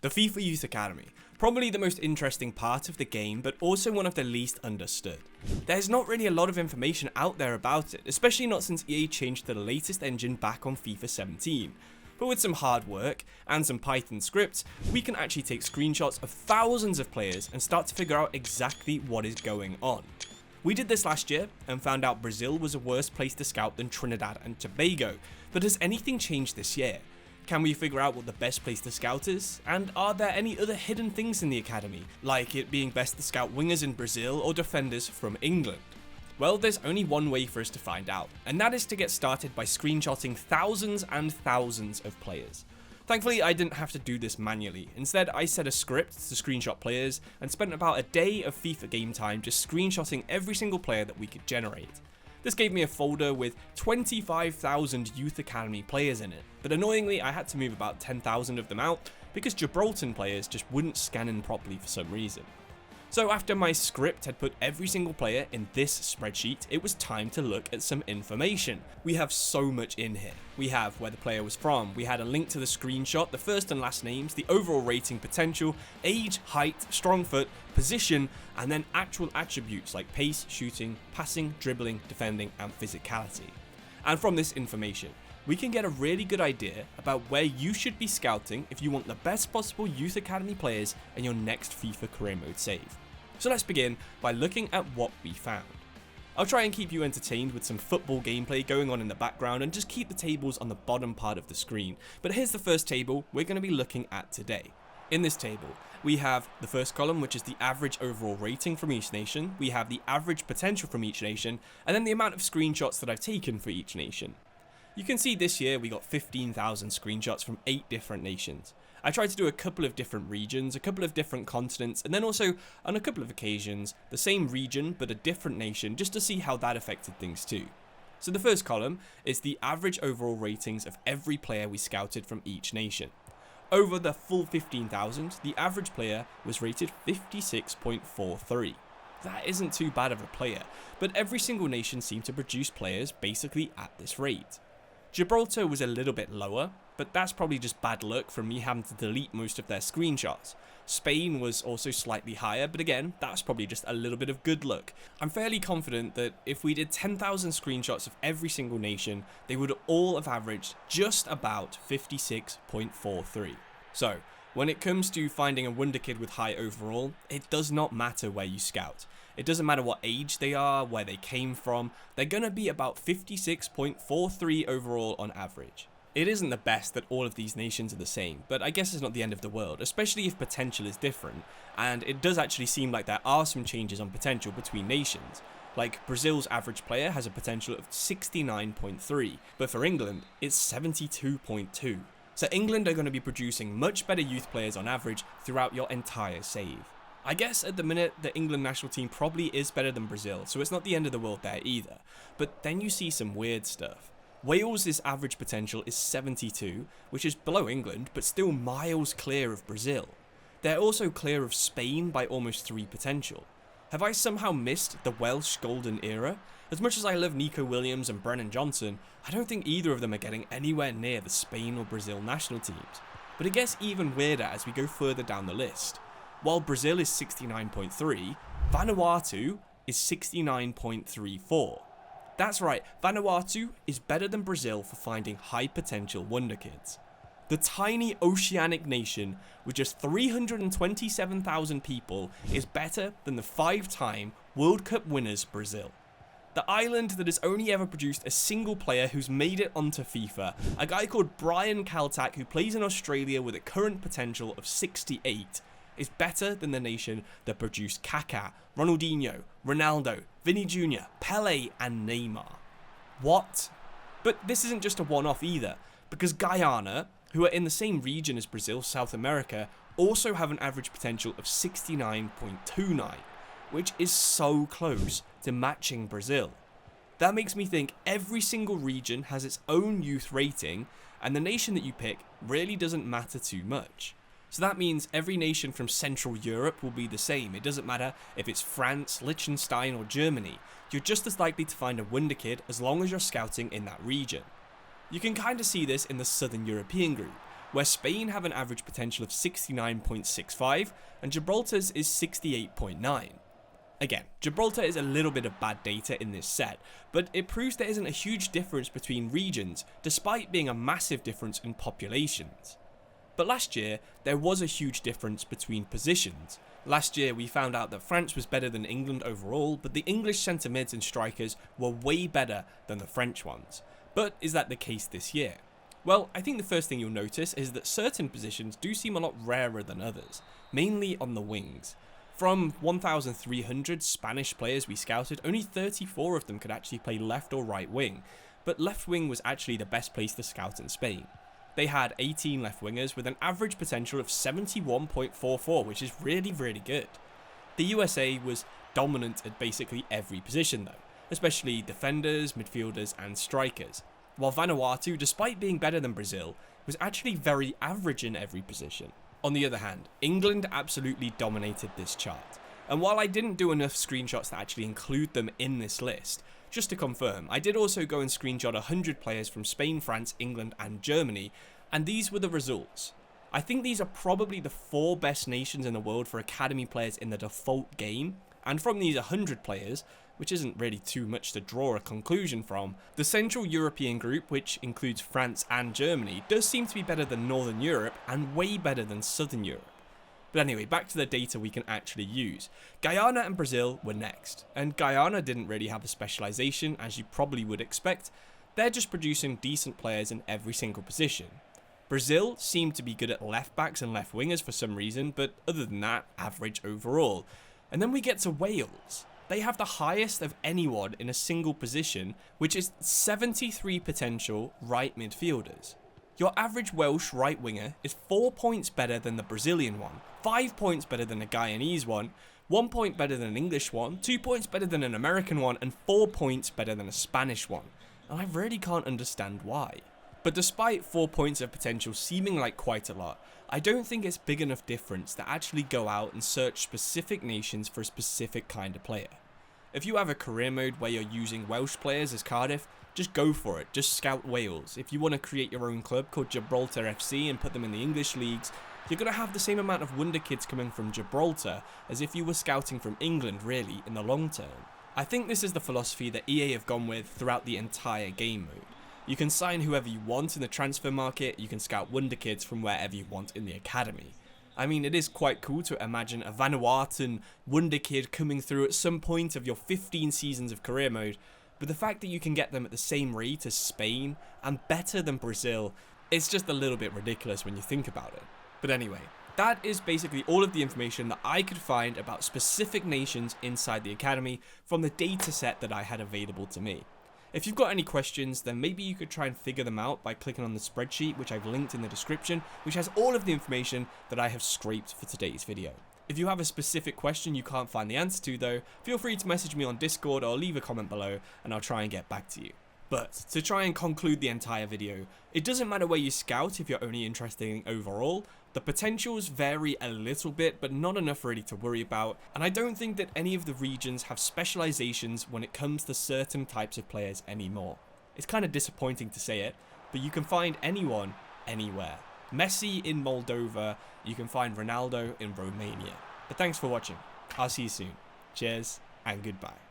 The FIFA Youth Academy, probably the most interesting part of the game, but also one of the least understood. There's not really a lot of information out there about it, especially not since EA changed to the latest engine back on FIFA 17. But with some hard work and some Python scripts, we can actually take screenshots of thousands of players and start to figure out exactly what is going on. We did this last year and found out Brazil was a worse place to scout than Trinidad and Tobago, but has anything changed this year? Can we figure out what the best place to scout is? And are there any other hidden things in the academy, like it being best to scout wingers in Brazil or defenders from England? Well, there's only one way for us to find out, and that is to get started by screenshotting thousands and thousands of players. Thankfully, I didn't have to do this manually. Instead, I set a script to screenshot players and spent about a day of FIFA game time just screenshotting every single player that we could generate. This gave me a folder with 25,000 Youth Academy players in it, but annoyingly I had to move about 10,000 of them out because Gibraltarian players just wouldn't scan in properly for some reason. So after my script had put every single player in this spreadsheet, it was time to look at some information. We have so much in here. We have where the player was from, we had a link to the screenshot, the first and last names, the overall rating potential, age, height, strong foot, position, and then actual attributes like pace, shooting, passing, dribbling, defending, and physicality. And from this information, we can get a really good idea about where you should be scouting if you want the best possible Youth Academy players in your next FIFA career mode save. So let's begin by looking at what we found. I'll try and keep you entertained with some football gameplay going on in the background and just keep the tables on the bottom part of the screen, but here's the first table we're going to be looking at today. In this table, we have the first column, which is the average overall rating from each nation, we have the average potential from each nation, and then the amount of screenshots that I've taken for each nation. You can see this year we got 15,000 screenshots from 8 different nations. I tried to do a couple of different regions, a couple of different continents, and then also, on a couple of occasions, the same region but a different nation, just to see how that affected things too. So the first column is the average overall ratings of every player we scouted from each nation. Over the full 15,000, the average player was rated 56.43. That isn't too bad of a player, but every single nation seemed to produce players basically at this rate. Gibraltar was a little bit lower, but that's probably just bad luck from me having to delete most of their screenshots. Spain was also slightly higher, but again, that's probably just a little bit of good luck. I'm fairly confident that if we did 10,000 screenshots of every single nation, they would all have averaged just about 56.43. So, when it comes to finding a wonder kid with high overall, it does not matter where you scout. It doesn't matter what age they are, where they came from, they're going to be about 56.43 overall on average. It isn't the best that all of these nations are the same, but I guess it's not the end of the world, especially if potential is different, and it does actually seem like there are some changes on potential between nations. Like Brazil's average player has a potential of 69.3, but for England, it's 72.2. So England are going to be producing much better youth players on average throughout your entire save. I guess at the minute, the England national team probably is better than Brazil, so it's not the end of the world there either. But then you see some weird stuff. Wales' average potential is 72, which is below England, but still miles clear of Brazil. They're also clear of Spain by almost 3 potential. Have I somehow missed the Welsh golden era? As much as I love Nico Williams and Brennan Johnson, I don't think either of them are getting anywhere near the Spain or Brazil national teams. But it gets even weirder as we go further down the list. While Brazil is 69.3, Vanuatu is 69.34. That's right, Vanuatu is better than Brazil for finding high potential wonder kids. The tiny oceanic nation with just 327,000 people is better than the 5-time World Cup winners Brazil. The island that has only ever produced a single player who's made it onto FIFA, a guy called Brian Kaltak who plays in Australia with a current potential of 68, is better than the nation that produced Kaká, Ronaldinho, Ronaldo, Vini Jr., Pele, and Neymar. What? But this isn't just a one-off either, because Guyana, who are in the same region as Brazil, South America, also have an average potential of 69.29, which is so close to matching Brazil. That makes me think every single region has its own youth rating, and the nation that you pick really doesn't matter too much. So that means every nation from Central Europe will be the same. It doesn't matter if it's France, Liechtenstein, or Germany. You're just as likely to find a wonder kid as long as you're scouting in that region. You can kind of see this in the Southern European group, where Spain have an average potential of 69.65 and Gibraltar's is 68.9. Again, Gibraltar is a little bit of bad data in this set, but it proves there isn't a huge difference between regions despite being a massive difference in populations. But last year, there was a huge difference between positions. Last year, we found out that France was better than England overall, but the English centre mids and strikers were way better than the French ones. But is that the case this year? Well, I think the first thing you'll notice is that certain positions do seem a lot rarer than others, mainly on the wings. From 1,300 Spanish players we scouted, only 34 of them could actually play left or right wing, but left wing was actually the best place to scout in Spain. They had 18 left wingers with an average potential of 71.44, which is really, really good. The USA was dominant at basically every position though, especially defenders, midfielders and strikers, while Vanuatu, despite being better than Brazil, was actually very average in every position. On the other hand, England absolutely dominated this chart, and while I didn't do enough screenshots to actually include them in this list, just to confirm, I did also go and screenshot 100 players from Spain, France, England and Germany, and these were the results. I think these are probably the 4 best nations in the world for academy players in the default game, and from these 100 players, which isn't really too much to draw a conclusion from, the Central European group, which includes France and Germany, does seem to be better than Northern Europe and way better than Southern Europe. But anyway, back to the data we can actually use. Guyana and Brazil were next, and Guyana didn't really have a specialisation as you probably would expect. They're just producing decent players in every single position. Brazil seemed to be good at left backs and left wingers for some reason, but other than that, average overall. And then we get to Wales. They have the highest of anyone in a single position, which is 73 potential right midfielders. Your average Welsh right winger is 4 points better than the Brazilian one, 5 points better than the Guyanese one, 1 point better than an English one, 2 points better than an American one, and 4 points better than a Spanish one. And I really can't understand why. But despite 4 points of potential seeming like quite a lot, I don't think it's big enough difference to actually go out and search specific nations for a specific kind of player. If you have a career mode where you're using Welsh players as Cardiff, just go for it, just scout Wales. If you want to create your own club called Gibraltar FC and put them in the English leagues, you're going to have the same amount of wonder kids coming from Gibraltar as if you were scouting from England really in the long term. I think this is the philosophy that EA have gone with throughout the entire game mode. You can sign whoever you want in the transfer market, you can scout wonder kids from wherever you want in the academy. I mean, it is quite cool to imagine a Vanuatuan wonder kid coming through at some point of your 15 seasons of career mode, but the fact that you can get them at the same rate as Spain and better than Brazil, it's just a little bit ridiculous when you think about it. But anyway, that is basically all of the information that I could find about specific nations inside the academy from the data set that I had available to me. If you've got any questions, then maybe you could try and figure them out by clicking on the spreadsheet, which I've linked in the description, which has all of the information that I have scraped for today's video. If you have a specific question you can't find the answer to though, feel free to message me on Discord or leave a comment below and I'll try and get back to you. But to try and conclude the entire video, it doesn't matter where you scout if you're only interested in overall. The potentials vary a little bit, but not enough really to worry about, and I don't think that any of the regions have specializations when it comes to certain types of players anymore. It's kind of disappointing to say it, but you can find anyone, anywhere. Messi in Moldova, you can find Ronaldo in Romania. But thanks for watching. I'll see you soon. Cheers and goodbye.